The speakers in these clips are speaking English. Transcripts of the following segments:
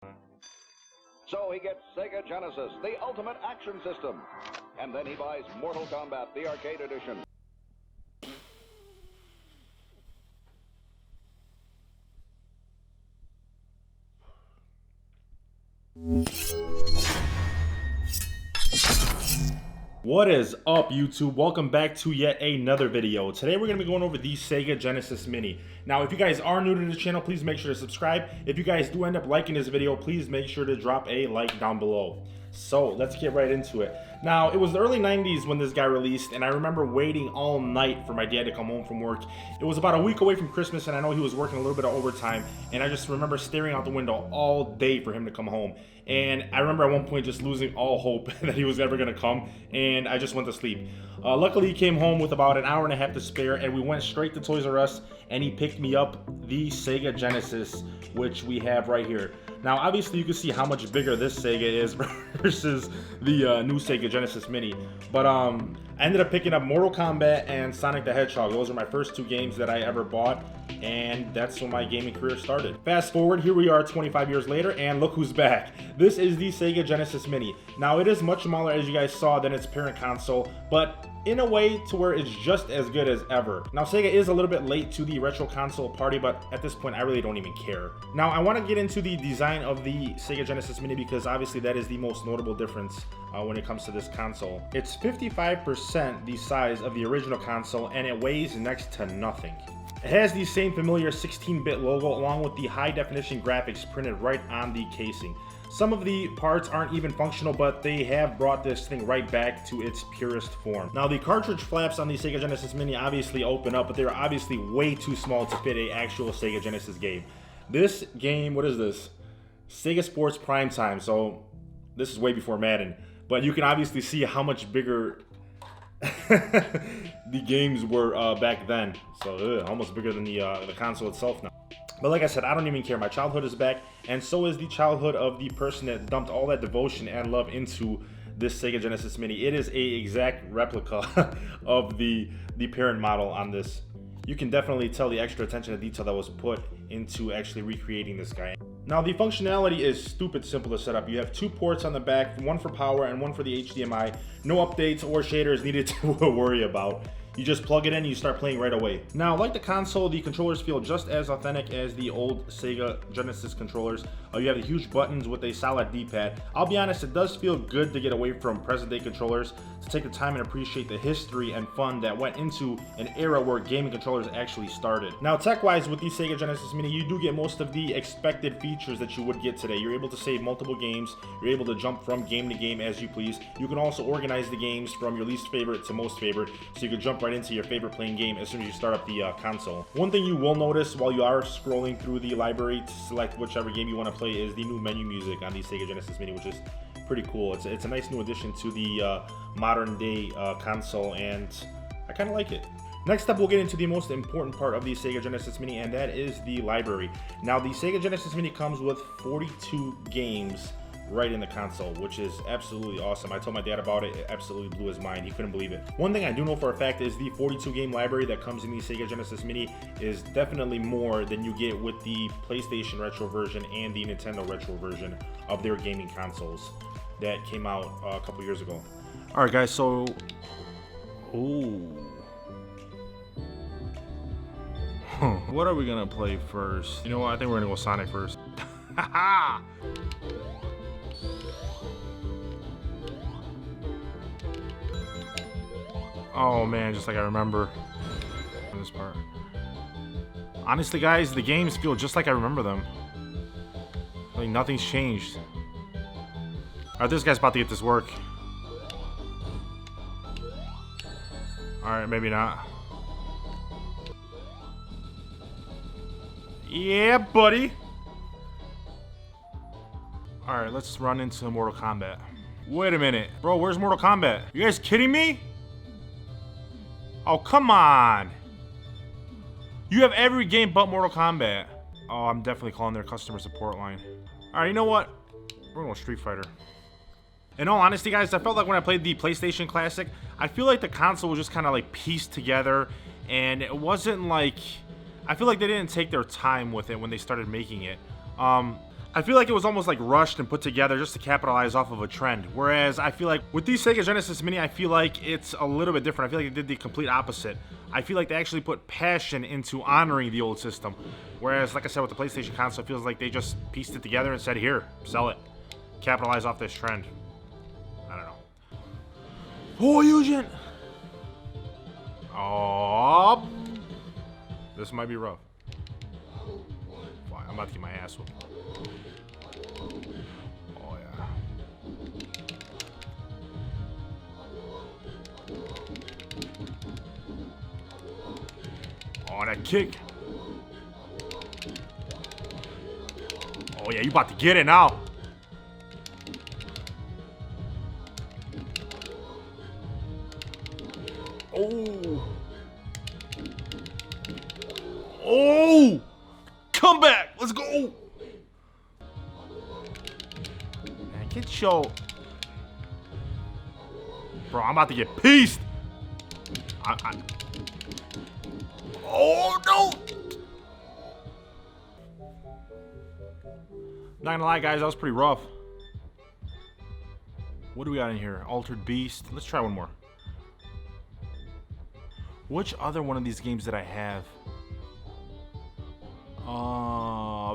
So he gets Sega Genesis, the ultimate action system. And then he buys Mortal Kombat, the arcade edition. What is up, YouTube? Welcome back to yet another video. Today we're going to be going over the Sega Genesis Mini. Now, if you guys are new to the channel, please make sure to subscribe. If you guys do end up liking this video, please make sure to drop a like down below. So let's get right into it. Now, it was the early 90s when this guy released, and I remember waiting all night for my dad to come home from work. It was about a week away from Christmas, and I know he was working a little bit of overtime, and I just remember staring out the window all day for him to come home. And I remember at one point just losing all hope that he was ever going to come, and I just went to sleep. Luckily, he came home with about an hour and a half to spare, and we went straight to Toys R Us, and he picked me up the Sega Genesis, which we have right here. Now, obviously, you can see how much bigger this Sega is versus the new Sega Genesis Mini. But I ended up picking up Mortal Kombat and Sonic the Hedgehog. Those are my first two games that I ever bought, and that's when my gaming career started. Fast forward, here we are 25 years later, and look who's back. This is the Sega Genesis Mini. Now, it is much smaller, as you guys saw, than its parent console, but in a way to where it's just as good as ever. Now, Sega is a little bit late to the retro console party, but at this point I really don't even care. Now, I want to get into the design of the Sega Genesis Mini because obviously that is the most notable difference when it comes to this console. It's 55% the size of the original console, and it weighs next to nothing. It has the same familiar 16-bit logo along with the high-definition graphics printed right on the casing. Some of the parts aren't even functional, but they have brought this thing right back to its purest form. Now, the cartridge flaps on the Sega Genesis Mini obviously open up, but they're obviously way too small to fit an actual Sega Genesis game. This game, what is this? Sega Sports Primetime, so this is way before Madden. But you can obviously see how much bigger the games were back then. So almost bigger than the console itself now. But like I said, I don't even care. My childhood is back, and so is the childhood of the person that dumped all that devotion and love into this Sega Genesis Mini. It is a exact replica of the parent model on this. You can definitely tell the extra attention to detail that was put into actually recreating this guy. Now, the functionality is stupid simple to set up. You have two ports on the back, one for power and one for the HDMI. No updates or shaders needed to worry about. You just plug it in and you start playing right away. Now, like the console, the controllers feel just as authentic as the old Sega Genesis controllers. You have the huge buttons with a solid D-pad. I'll be honest, it does feel good to get away from present-day controllers, to take the time and appreciate the history and fun that went into an era where gaming controllers actually started. Now, tech-wise, with the Sega Genesis Mini, you do get most of the expected features that you would get today. You're able to save multiple games. You're able to jump from game to game as you please. You can also organize the games from your least favorite to most favorite, so you can jump right into your favorite playing game as soon as you start up the console. One thing you will notice while you are scrolling through the library to select whichever game you want to play is the new menu music on the Sega Genesis Mini, which is pretty cool. It's a nice new addition to the modern day console, and I kind of like it. Next up, we'll get into the most important part of the Sega Genesis Mini, and that is the library. Now, the Sega Genesis Mini comes with 42 games right in the console, which is absolutely awesome. I told my dad about it. It absolutely blew his mind. He couldn't believe it. One thing I do know for a fact is the 42 game library that comes in the Sega Genesis Mini is definitely more than you get with the PlayStation Retro version and the Nintendo Retro version of their gaming consoles that came out a couple years ago. All right, guys, so what are we gonna play first? You know what? I think we're gonna go Sonic first. Haha! Oh man, just like I remember this part. Honestly, guys, the games feel just like I remember them. Like nothing's changed. Alright, this guy's about to get this work. Alright, maybe not. Yeah, buddy. Alright, let's run into Mortal Kombat. Wait a minute. Bro, where's Mortal Kombat? You guys kidding me? Oh, come on. You have every game but Mortal Kombat. Oh, I'm definitely calling their customer support line. Alright, you know what? We're going to Street Fighter. In all honesty, guys, I felt like when I played the PlayStation Classic, I feel like the console was just kind of like pieced together, and it wasn't like... I feel like they didn't take their time with it when they started making it. I feel like it was almost like rushed and put together just to capitalize off of a trend. Whereas I feel like with these Sega Genesis Mini, I feel like it's a little bit different. I feel like they did the complete opposite. I feel like they actually put passion into honoring the old system. Whereas, like I said, with the PlayStation console, it feels like they just pieced it together and said, here, sell it. Capitalize off this trend. I don't know. Oh, Eugen! Oh, this might be rough. I'm about to get my ass whooped. Oh, yeah. Oh, that kick. Oh, yeah, you about to get it now. Oh. Oh. Come back. Let's go. Man, get your... Bro, I'm about to get pieced. Oh, no. Not gonna lie, guys, that was pretty rough. What do we got in here? Altered Beast. Let's try one more. Which other one of these games did I have?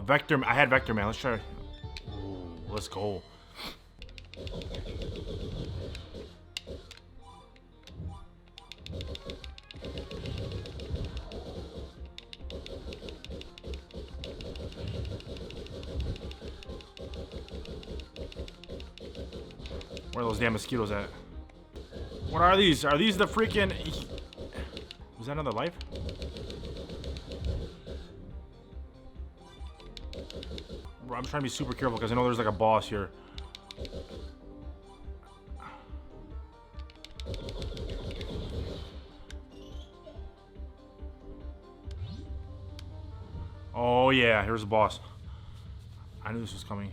Vector. I had Vector Man. Let's try. Ooh, let's go. Where are those damn mosquitoes at? What are these? Are these the freaking... Was that another life? I'm trying to be super careful because I know there's like a boss here. Oh yeah, here's the boss. I knew this was coming.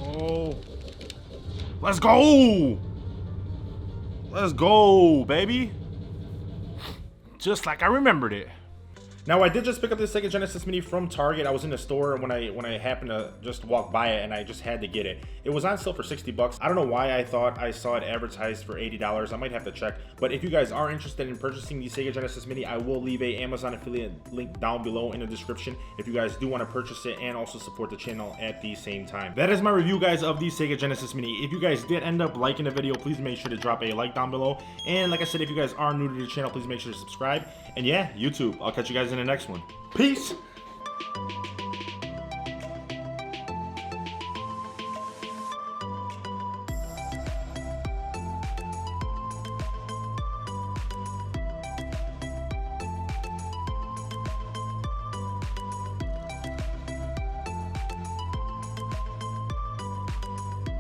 Oh. Let's go! Let's go, baby. Just like I remembered it. Now, I did just pick up this Sega Genesis Mini from Target. I was in the store when I happened to just walk by it, and I just had to get it. It was on sale for 60 bucks. I don't know why I thought I saw it advertised for $80. I might have to check. But if you guys are interested in purchasing the Sega Genesis Mini, I will leave a Amazon affiliate link down below in the description if you guys do want to purchase it and also support the channel at the same time. That is my review, guys, of the Sega Genesis Mini. If you guys did end up liking the video, please make sure to drop a like down below. And like I said, if you guys are new to the channel, please make sure to subscribe. And yeah, YouTube, I'll catch you guys in the next one. Peace!